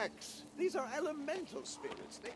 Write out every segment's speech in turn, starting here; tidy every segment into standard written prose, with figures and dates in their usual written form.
Relax. These are elemental spirits. They...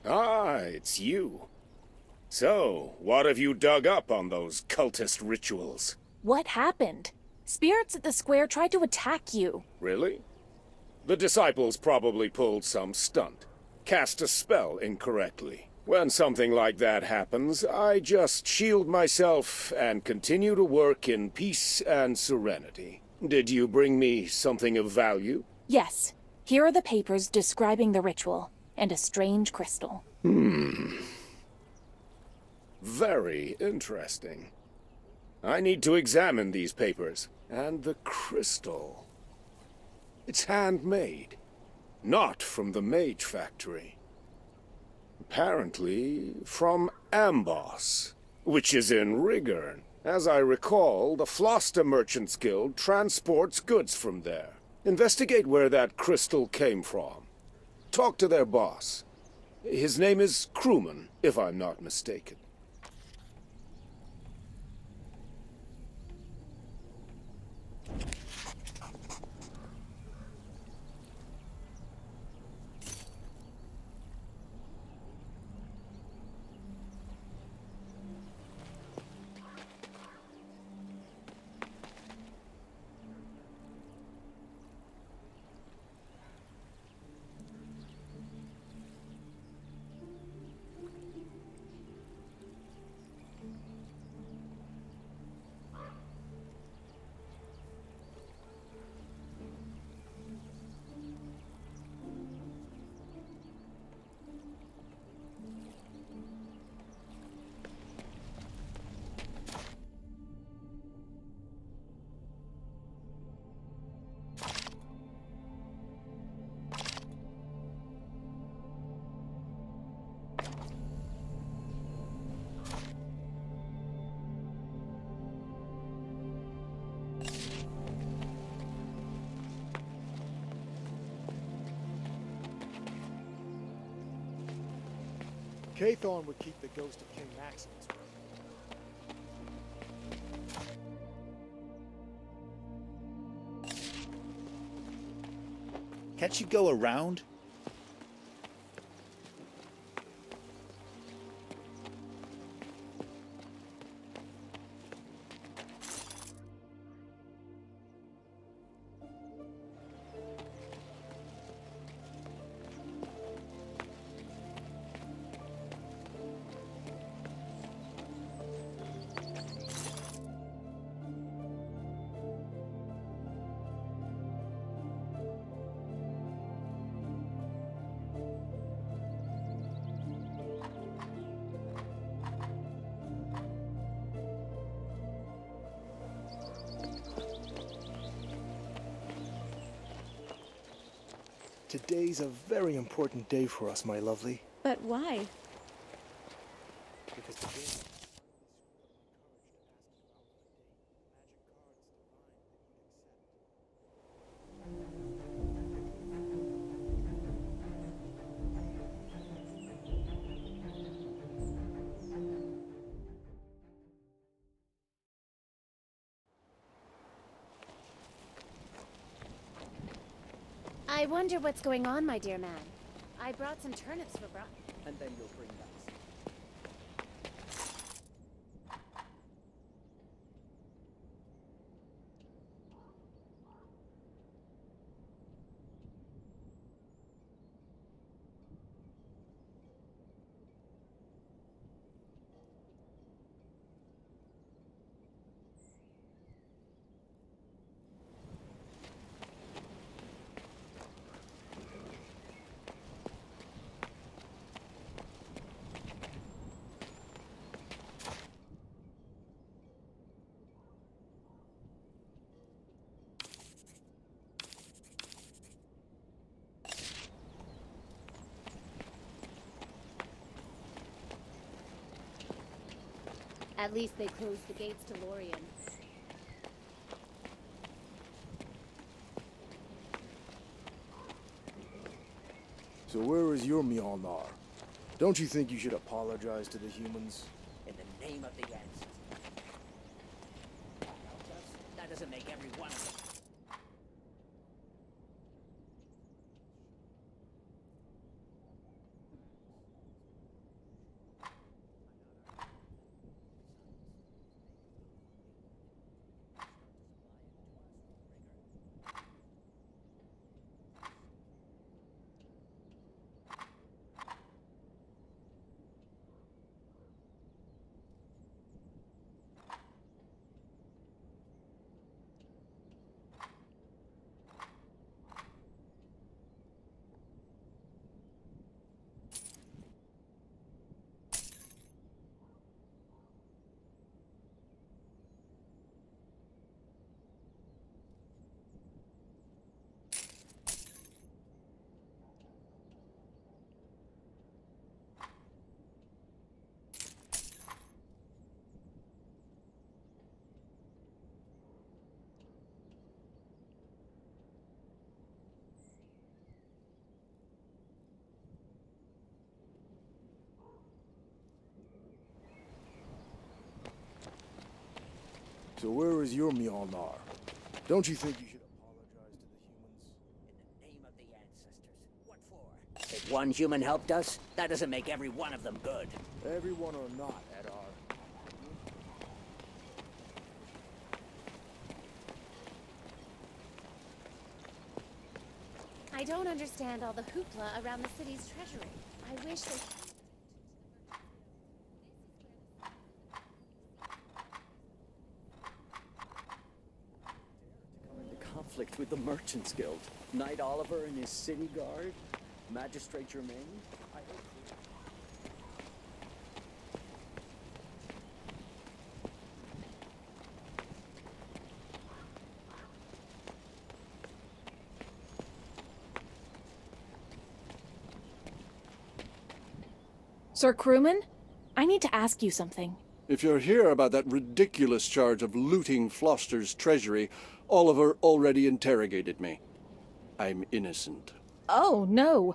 Ah, it's you. So, what have you dug up on those cultist rituals? What happened? Spirits at the square tried to attack you. Really? The disciples probably pulled some stunt. Cast a spell incorrectly. When something like that happens, I just shield myself and continue to work in peace and serenity. Did you bring me something of value? Yes. Here are the papers describing the ritual, and a strange crystal. Very interesting. I need to examine these papers. And the crystal. It's handmade. Not from the Mage Factory. Apparently from Amboss, which is in Rigurn. As I recall, the Floster Merchants Guild transports goods from there. Investigate where that crystal came from. Talk to their boss. His name is Crewman, if I'm not mistaken. Cathorn would keep the ghost of King Maximus. Can't you go around? Today's a very important day for us, my lovely. But why? Because today... I wonder what's going on, my dear man. I brought some turnips for broth. And then you'll bring us. At least they closed the gates to Lorien. So where is your Mjolnir? Don't you think you should apologize to the humans? In the name of the ancestors. That doesn't make every one of them. So where is your Mjolnir? Don't you think you should apologize to the humans? In the name of the ancestors. What for? If one human helped us, that doesn't make every one of them good. Everyone or not, Edar. I don't understand all the hoopla around the city's treasury. I wish they... Conflict with the Merchants Guild. Knight Oliver and his city guard. Magistrate Germain. I hope... Sir Crewman, I need to ask you something. If you're here about that ridiculous charge of looting Floster's treasury, Oliver already interrogated me. I'm innocent. Oh, no.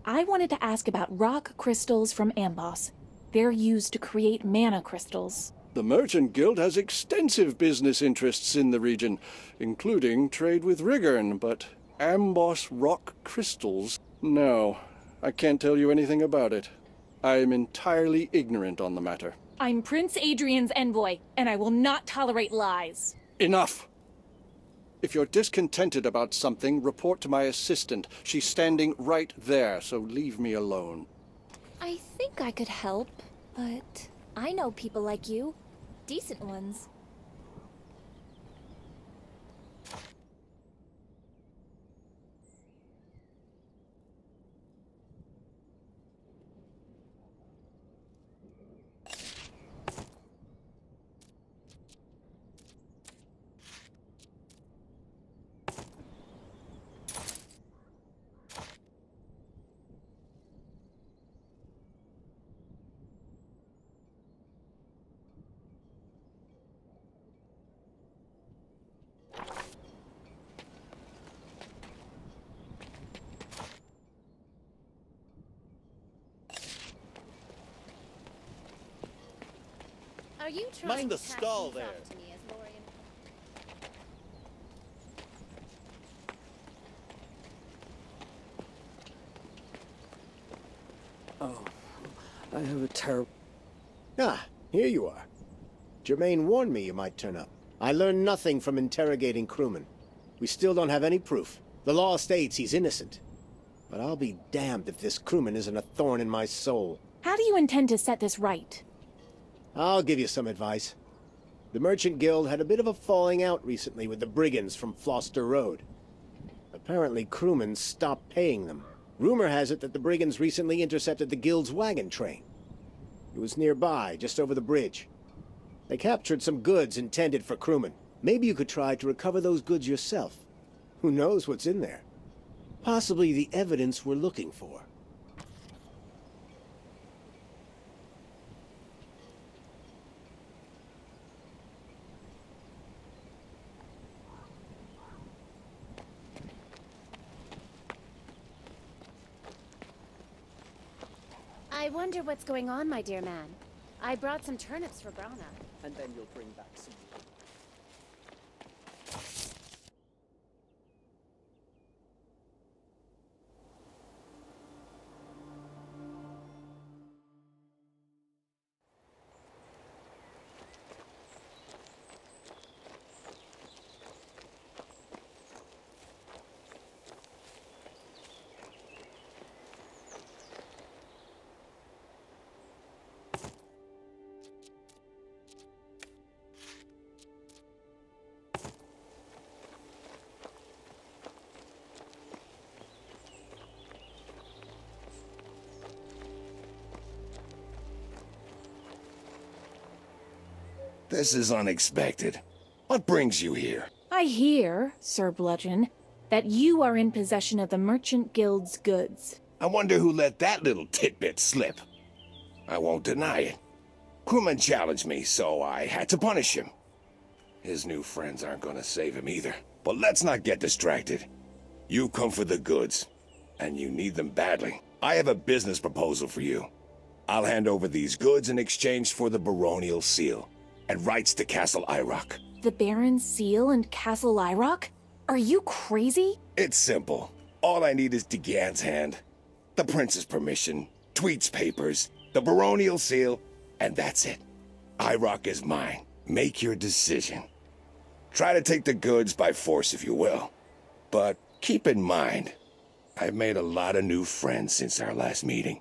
I wanted to ask about rock crystals from Amboss. They're used to create mana crystals. The Merchant Guild has extensive business interests in the region, including trade with Rigern, but Amboss rock crystals? No, I can't tell you anything about it. I am entirely ignorant on the matter. I'm Prince Adrian's envoy, and I will not tolerate lies. Enough! If you're discontented about something, report to my assistant. She's standing right there, so leave me alone. I think I could help, but I know people like you. Decent ones. Are you trying Mind the to pass stall these off there. to me as Lorian? Oh, I have a terrible... Ah, here you are. Germain warned me you might turn up. I learned nothing from interrogating crewmen. We still don't have any proof. The law states he's innocent. But I'll be damned if this crewman isn't a thorn in my soul. How do you intend to set this right? I'll give you some advice. The Merchant Guild had a bit of a falling out recently with the brigands from Floster Road. Apparently crewmen stopped paying them. Rumor has it that the brigands recently intercepted the Guild's wagon train. It was nearby, just over the bridge. They captured some goods intended for crewmen. Maybe you could try to recover those goods yourself. Who knows what's in there? Possibly the evidence we're looking for. I wonder what's going on, my dear man. I brought some turnips for Brana. And then you'll bring back some... This is unexpected. What brings you here? I hear, Sir Bludgeon, that you are in possession of the Merchant Guild's goods. I wonder who let that little tidbit slip. I won't deny it. Crewman challenged me, so I had to punish him. His new friends aren't gonna save him either. But let's not get distracted. You come for the goods, and you need them badly. I have a business proposal for you. I'll hand over these goods in exchange for the baronial seal. and rights to Castle Irock. The Baron's seal and Castle Lyrock? Are you crazy? It's simple. All I need is DeGan's hand, the prince's permission, Tweet's papers, the baronial seal, and that's it. Irock is mine. Make your decision. Try to take the goods by force if you will. But keep in mind, I've made a lot of new friends since our last meeting.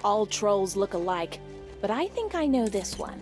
all trolls look alike, but I think I know this one.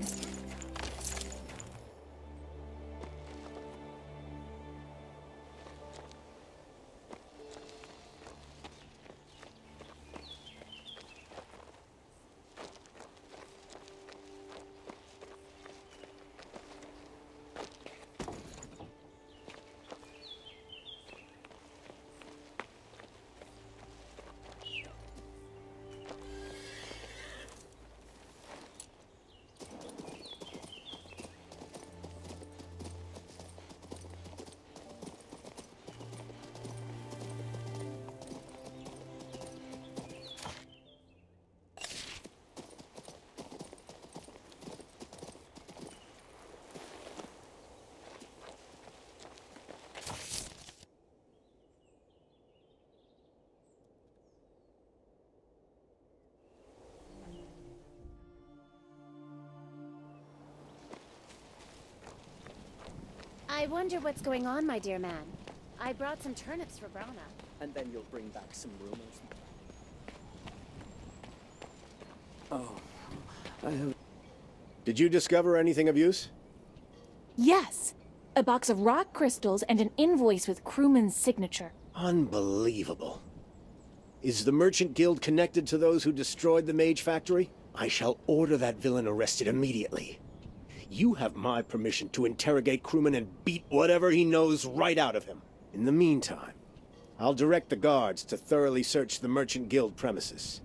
I wonder what's going on, my dear man. I brought some turnips for Brana. And then you'll bring back some rumors. Oh, I have... Did you discover anything of use? Yes! A box of rock crystals and an invoice with crewman's signature. Unbelievable. Is the Merchant Guild connected to those who destroyed the Mage Factory? I shall order that villain arrested immediately. You have my permission to interrogate crewman and beat whatever he knows right out of him. In the meantime, I'll direct the guards to thoroughly search the Merchant Guild premises.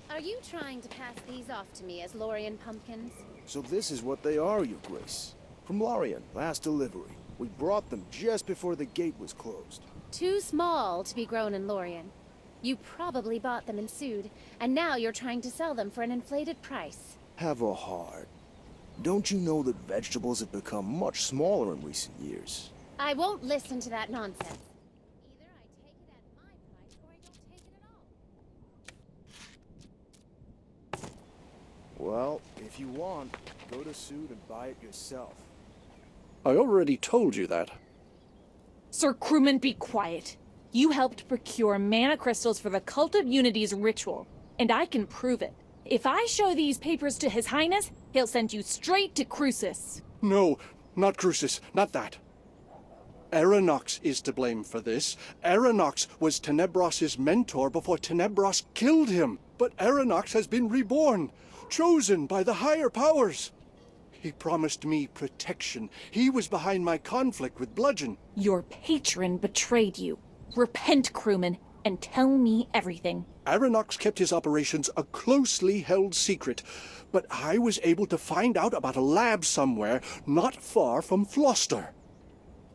Are you trying to pass these off to me as Lorien pumpkins? So this is what they are, Your Grace. From Lorien, last delivery. We brought them just before the gate was closed. Too small to be grown in Lorien. You probably bought them in Sud, and now you're trying to sell them for an inflated price. Have a heart. Don't you know that vegetables have become much smaller in recent years? I won't listen to that nonsense. Either I take it at my price, or I don't take it at all. Well, if you want, go to Sud and buy it yourself. I already told you that. Sir Crewman, be quiet. You helped procure mana crystals for the Cult of Unity's ritual, and I can prove it. If I show these papers to His Highness, he'll send you straight to Crucis. No, not Crucis, not that. Aranox is to blame for this. Aranox was Tenebros's mentor before Tenebros killed him. But Aranox has been reborn, chosen by the higher powers. He promised me protection. He was behind my conflict with Bludgeon. Your patron betrayed you. Repent, crewman, and tell me everything. Aranox kept his operations a closely held secret, but I was able to find out about a lab somewhere not far from Floster.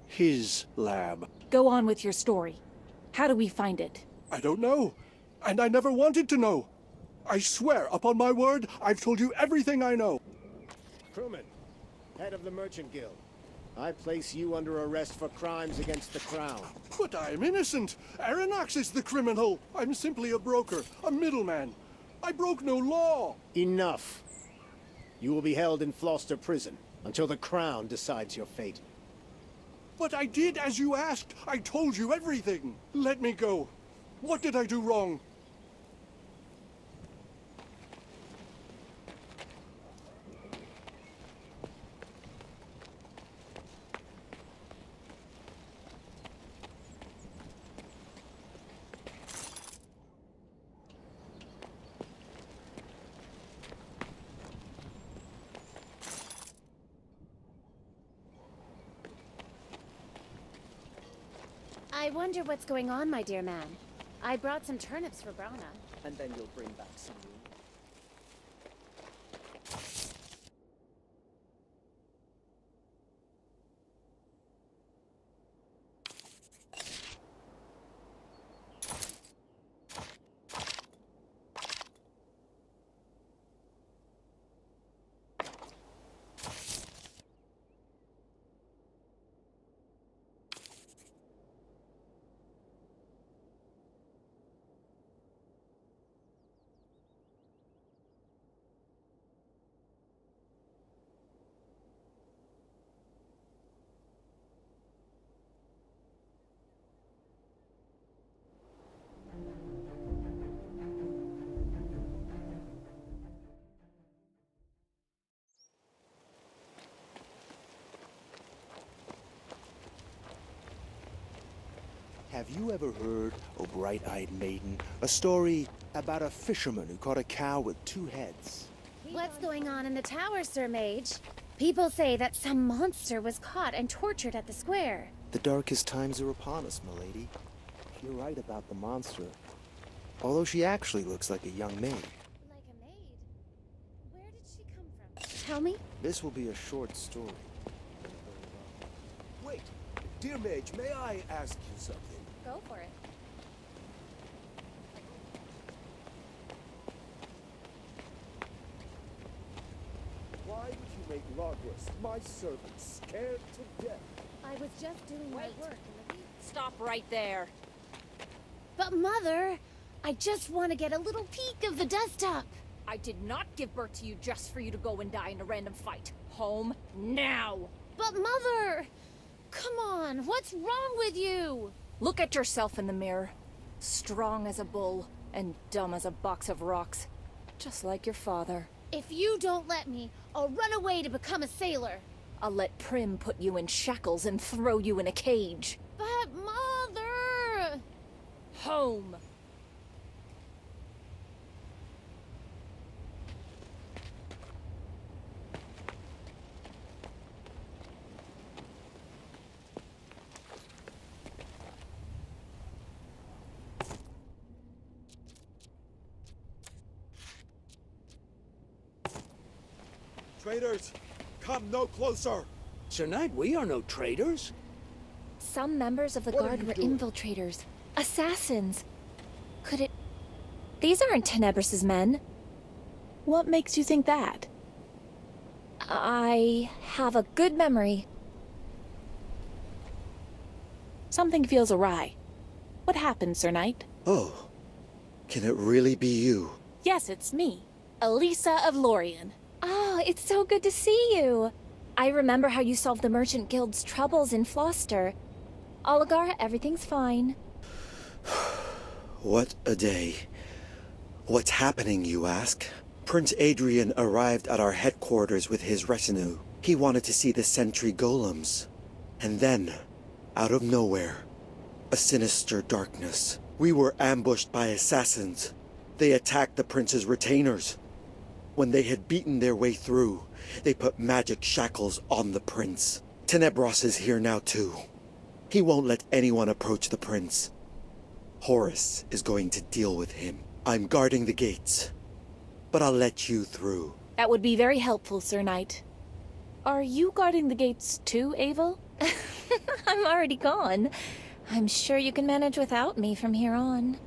His lab. Go on with your story. How do we find it? I don't know, and I never wanted to know. I swear, upon my word, I've told you everything I know. Crewman, head of the Merchant Guild. I place you under arrest for crimes against the Crown. But I'm innocent. Aranox is the criminal. I'm simply a broker, a middleman. I broke no law. Enough. You will be held in Floster Prison until the Crown decides your fate. But I did as you asked. I told you everything. Let me go. What did I do wrong? I wonder what's going on, my dear man. I brought some turnips for Brana. And then you'll bring back some rumors. Have you ever heard, O bright-eyed maiden, a story about a fisherman who caught a cow with 2 heads? What's going on in the tower, Sir Mage? People say that some monster was caught and tortured at the square. The darkest times are upon us, milady. You're right about the monster. Although she actually looks like a young maid. Like a maid? Where did she come from? Tell me? This will be a short story. Wait, dear mage, may I ask you something? Go for it. Why would you make Logros, my servant, scared to death? I was just doing my work in the week. Stop right there. But Mother, I just want to get a little peek of the dust up. I did not give birth to you just for you to go and die in a random fight. Home now. But Mother! Come on, what's wrong with you? Look at yourself in the mirror. Strong as a bull and dumb as a box of rocks. Just like your father. If you don't let me, I'll run away to become a sailor. I'll let Prim put you in shackles and throw you in a cage. But Mother! Home. Traitors, come no closer! Sir Knight, we are no traitors. Some members of the What are guard you were doing? infiltrators. Assassins. Could it... These aren't Tenebrous' men. What makes you think that? I have a good memory. Something feels awry. What happened, Sir Knight? Oh, can it really be you? Yes, it's me, Elisa of Lorien. Oh, it's so good to see you. I remember how you solved the Merchant Guild's troubles in Floster. Oligar, everything's fine. What a day. What's happening, you ask? Prince Adrian arrived at our headquarters with his retinue. He wanted to see the sentry golems. And then, out of nowhere, a sinister darkness. We were ambushed by assassins. They attacked the prince's retainers. When they had beaten their way through, they put magic shackles on the prince. Tenebros is here now too. He won't let anyone approach the prince. Horus is going to deal with him. I'm guarding the gates, but I'll let you through. That would be very helpful, Sir Knight. Are you guarding the gates too, Avel? I'm already gone. I'm sure you can manage without me from here on.